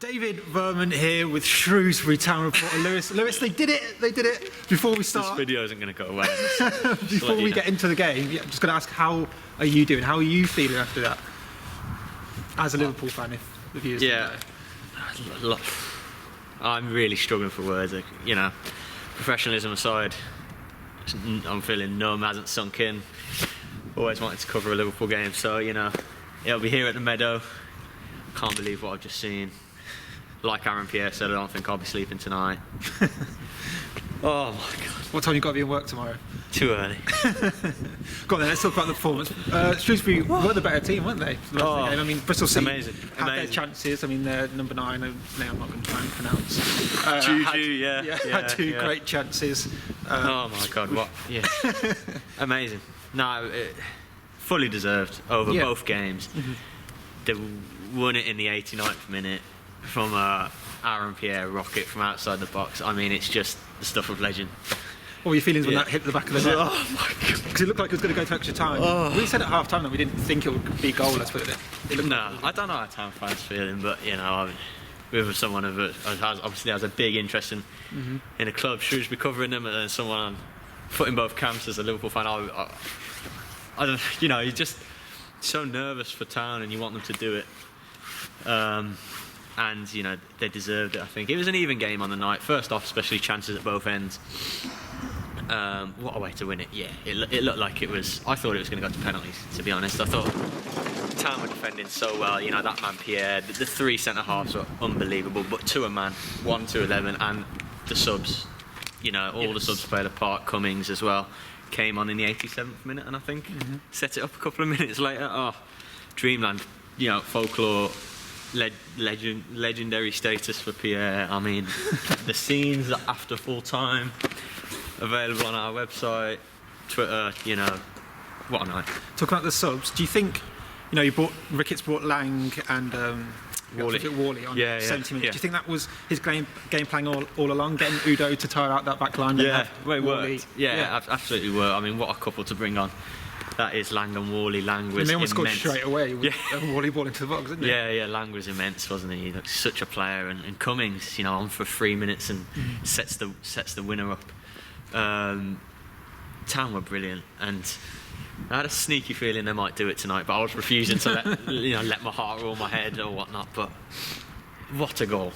David Verman here with Shrewsbury Town reporter Lewis. Lewis, they did it. Before we start, this video isn't going to go away. Before we get into the game, I'm just going to ask, how are you doing? How are you feeling after that? As a Liverpool fan, if the viewers look, I'm really struggling for words. You know, professionalism aside, I'm feeling numb. Hasn't sunk in. Always wanted to cover a Liverpool game, so you know, it'll be here at the Meadow. Can't believe what I've just seen. Like Aaron Pierre said, I don't think I'll be sleeping tonight. Oh my God. What time you got to be in work tomorrow? Too early. Go on then, let's talk about the performance. Shrewsbury were the better team, weren't they? I mean, Bristol City had their chances. I mean, they're number 9, I'm not going to try and pronounce. Juju, had two great chances. Oh my God, what? Yeah. Amazing. No, fully deserved over both games. Mm-hmm. They won it in the 89th minute from Aaron Pierre rocket from outside the box. I mean, it's just the stuff of legend. What were your feelings when that hit the back of the net? Oh my God. Because it looked like it was going to go to extra time. Oh. We said at half time that we didn't think it would be goalless, but I don't know how town fans feeling, but you know, with someone who obviously has a big interest in a club, Shrewsbury covering them, and then someone putting both camps as a Liverpool fan, I don't, you know, you're just so nervous for town and you want them to do it. And you know, they deserved it. I think it was an even game on the night. First off, especially chances at both ends. What a way to win it. Yeah, it looked like it was. I thought it was going to go to penalties, to be honest. I thought town were defending so well. You know, that man Pierre, the 3 centre halves were unbelievable, but to a man, 1 to 11, and the subs. You know, all the subs played a part. Cummings as well came on in the 87th minute, and I think set it up a couple of minutes later. Oh, dreamland. You know, folklore. Legendary status for Pierre. I mean, the scenes after full time available on our website, Twitter. You know, what a night. Talking about the subs, do you think, you know, Ricketts brought Lang and Wally on 70 minutes? Do you think that was his game plan all along, getting Udo to tire out that back line? Yeah, it worked. Yeah, absolutely worked. I mean, what a couple to bring on. That is Lang and Wally. Lang was immense. Scored straight away with Wally ball into the box, didn't he? Yeah, Lang was immense, wasn't he? He looked such a player. And Cummings, you know, on for 3 minutes and sets the winner up. Town were brilliant, and I had a sneaky feeling they might do it tonight, but I was refusing to let my heart rule my head or whatnot. But what a goal!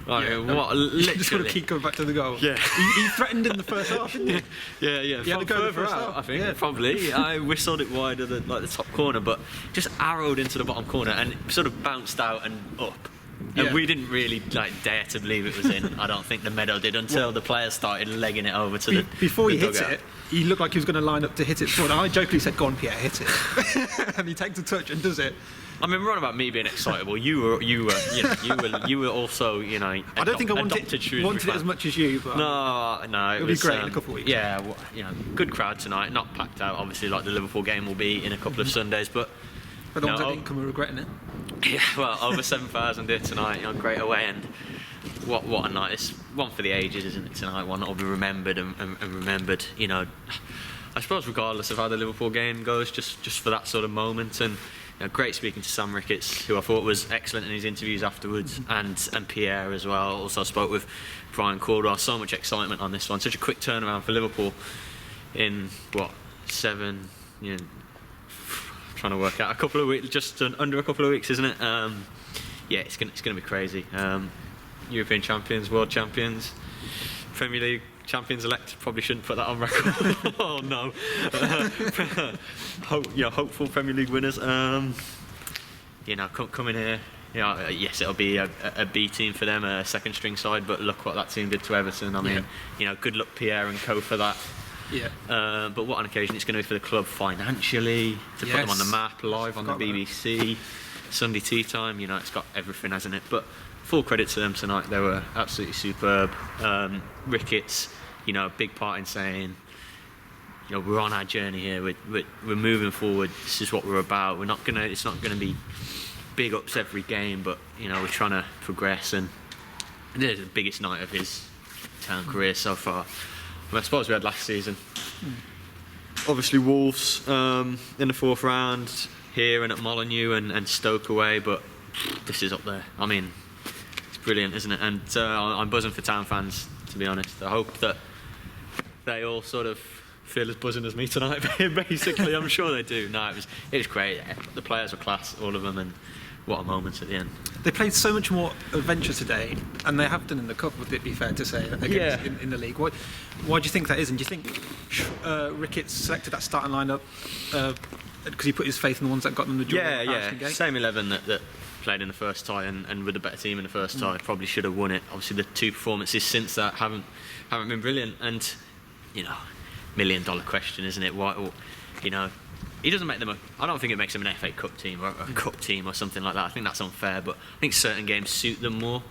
Literally. Just got to keep going back to the goal. Yeah, he threatened in the first half, didn't he? Yeah. He had to go further out, I think. Probably. I whistled it wide of the top corner, but just arrowed into the bottom corner and sort of bounced out and up. And we didn't really dare to believe it was in. I don't think the Meadow did until the players started legging it over to the before he hits dugout. it. He looked like he was going to line up to hit it forward. I jokingly said, "Go on, Pierre, hit it," and he takes a touch and does it. I mean, we're on about me being excitable. You were also, you know. I don't think I wanted it as much as you, but no, it'll be great in a couple of weeks. Yeah, you know, good crowd tonight. Not packed out, obviously, like the Liverpool game will be in a couple of Sundays, but the ones that didn't come are regretting it. Yeah, well, over 7,000 here tonight. You know, great away end. What a night! It's one for the ages, isn't it? Tonight, one that will be remembered and remembered. You know, I suppose regardless of how the Liverpool game goes, just for that sort of moment. And you know, great speaking to Sam Ricketts, who I thought was excellent in his interviews afterwards, and Pierre as well. Also spoke with Brian Caldwell. So much excitement on this one. Such a quick turnaround for Liverpool in seven. You know, trying to work out a couple of weeks, just under a couple of weeks, isn't it? Yeah, it's gonna be crazy. European champions, world champions, Premier League champions elect. Probably shouldn't put that on record. Oh no. Hopeful Premier League winners. You know, coming here. You know, yes, it'll be a B team for them, a second string side. But look what that team did to Everton. I mean, you know, good luck Pierre and co for that. Yeah. But what an occasion it's going to be for the club financially, to put them on the map, live on the BBC, Sunday tea time. You know, it's got everything, hasn't it? But full credit to them tonight. They were absolutely superb. Ricketts, you know, a big part in saying, you know, we're on our journey here. We're moving forward. This is what we're about. It's not gonna be big ups every game, but you know, we're trying to progress. And this is the biggest night of his town career so far. I suppose we had last season. Obviously Wolves in the 4th round here and at Molineux and Stoke away, but this is up there. I mean, brilliant, isn't it? And I'm buzzing for Town fans, to be honest. I hope that they all sort of feel as buzzing as me tonight, basically. I'm sure they do. No, it was great. The players were class, all of them, and what a moment at the end. They played so much more adventure today, and they have done in the cup, would it be fair to say, in the league. Why do you think that is? And do you think Ricketts selected that starting lineup because he put his faith in the ones that got them the draw? Yeah. Same 11 that played in the first tie, and with a better team in the first tie, probably should have won it. Obviously, the 2 performances since that haven't been brilliant, and $1 million question, isn't it? Why, he doesn't make them I don't think it makes them an FA Cup team or a Cup team or something like that. I think that's unfair, but I think certain games suit them more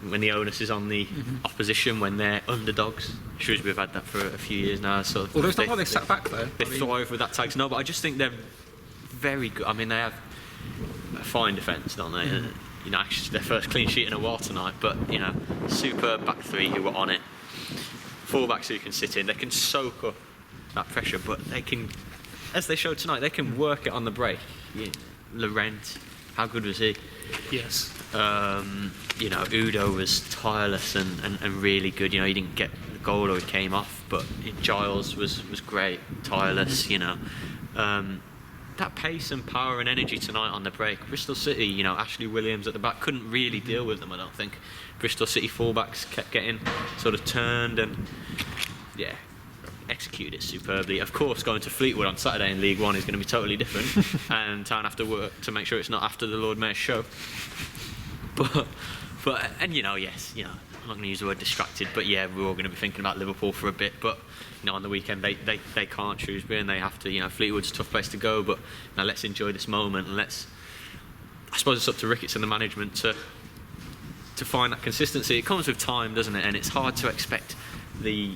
when the onus is on the opposition, when they're underdogs. Shrewsbury have had that for a few years now. Sort of, although it's not why they sat back, though. They thrive with that tags. No, but I just think they're very good. I mean, they have a fine defence, don't they? Actually, their first clean sheet in a while tonight, but, superb back three who were on it. Full-backs who can sit in. They can soak up that pressure, but they can, as they showed tonight, they can work it on the break. Laurent, how good was he? Yes. Udo was tireless and really good. He didn't get the goal or he came off, but Giles was great, tireless. That pace and power and energy tonight on the break. Bristol City, Ashley Williams at the back couldn't really deal with them, I don't think. Bristol City fullbacks kept getting sort of turned and executed it superbly. Of course, going to Fleetwood on Saturday in League One is going to be totally different, and Town have to work to make sure it's not after the Lord Mayor's show. But yes, I'm not going to use the word distracted, but we're all going to be thinking about Liverpool for a bit. But on the weekend they can't Shrewsbury, and they have to. Fleetwood's a tough place to go, but now let's enjoy this moment, and I suppose it's up to Ricketts and the management to find that consistency. It comes with time, doesn't it? And it's hard to expect the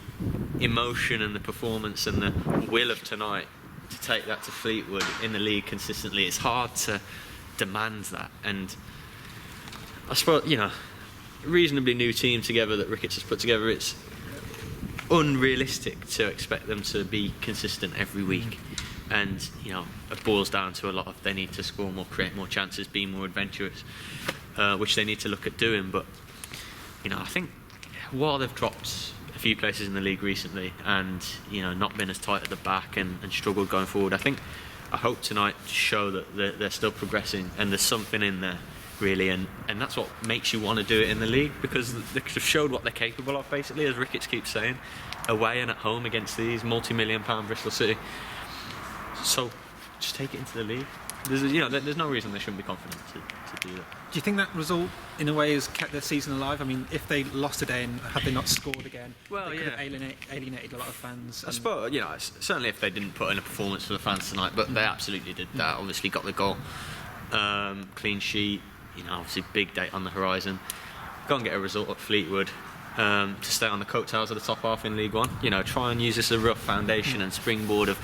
emotion and the performance and the will of tonight to take that to Fleetwood in the league consistently. It's hard to demand that, and I suppose reasonably new team together that Ricketts has put together. It's unrealistic to expect them to be consistent every week, and it boils down to a lot of they need to score more, create more chances, be more adventurous, which they need to look at doing. But I think while they've dropped a few places in the league recently and not been as tight at the back and struggled going forward, I hope tonight to show that they're still progressing and there's something in there really, and that's what makes you want to do it in the league, because they've showed what they're capable of, basically, as Ricketts keeps saying, away and at home against these multi-million-pound Bristol City. So just take it into the league. There's no reason they shouldn't be confident to do that. Do you think that result, in a way, has kept their season alive? I mean, if they lost today and had they not scored again, they could have alienated a lot of fans. I suppose, certainly if they didn't put in a performance for the fans tonight, but they absolutely did that. Obviously got the goal, clean sheet. Obviously big date on the horizon. Go and get a result at Fleetwood to stay on the coattails of the top half in League One. Try and use this as a rough foundation and springboard of,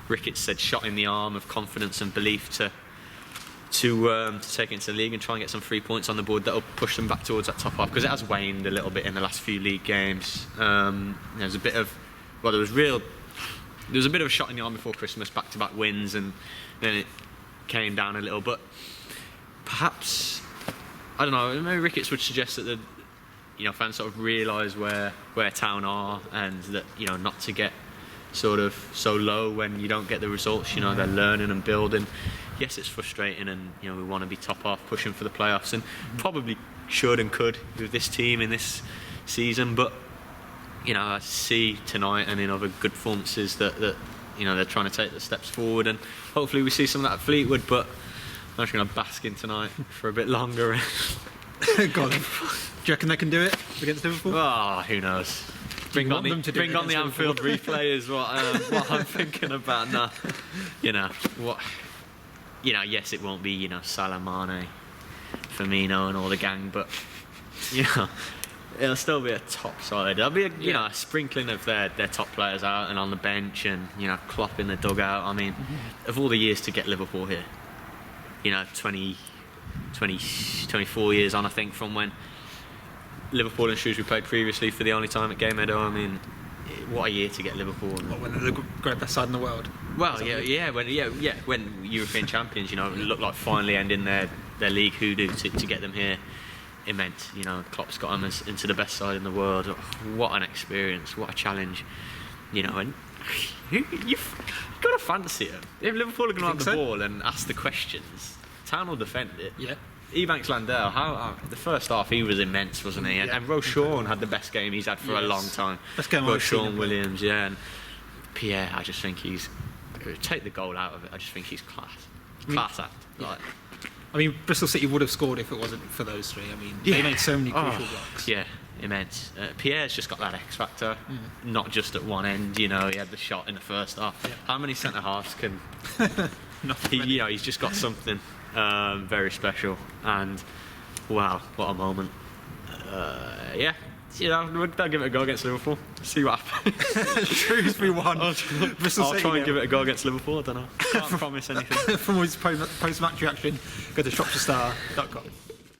Ricketts said, shot in the arm of confidence and belief to take it into the league and try and get some 3 points on the board that'll push them back towards that top half, because it has waned a little bit in the last few league games. There's a bit of there was a bit of a shot in the arm before Christmas, back-to-back wins, and then it came down a little. But perhaps, I don't know, maybe Ricketts would suggest that the fans sort of realise where Town are, and that not to get sort of so low when you don't get the results. They're learning and building. Yes, it's frustrating, and we want to be top half pushing for the playoffs, and probably should and could with this team in this season. But I see tonight and in other good performances that they're trying to take the steps forward, and hopefully we see some of that at Fleetwood. But I'm just going to bask in tonight for a bit longer. God, do you reckon they can do it against Liverpool? Who knows? Bring on the Anfield replay is what I'm thinking about now. Yes, it won't be Salah, Mane, Firmino and all the gang, but it'll still be a top side. There'll be a sprinkling of their top players out and on the bench, and Klopp in the dugout. I mean, of all the years to get Liverpool here, 24 years on, I think, from when Liverpool and Shrewsbury played previously for the only time at Gay Meadow. I mean, what a year to get Liverpool. When they're the great best side in the world. Well, when European champions, it looked like finally ending their league hoodoo to get them here. immense. You know, Klopp's got him into the best side in the world. What an experience! What a challenge! You know, and you've got to fancy it. If Liverpool are going to have the ball and ask the questions, Town will defend it. Yeah. Ebanks Landell, the first half he was immense, wasn't he? And Rochon had the best game he's had for a long time. Best game Rochon, Williams, and Pierre. I just think he's take the goal out of it. I just think he's class act. Like, I mean, Bristol City would have scored if it wasn't for those three. I mean, they made so many crucial blocks. Yeah, immense. Pierre's just got that X factor, not just at one end. You know, he had the shot in the first half. Yeah. How many centre halves can? He's just got something very special. And wow, what a moment! Yeah. You know, they'll give it a go against Liverpool. See what happens. Shrewsbury won. I'll try and give it a go against Liverpool. I don't know. Can't promise anything. From his post-match reaction, go to shropshirestars.com.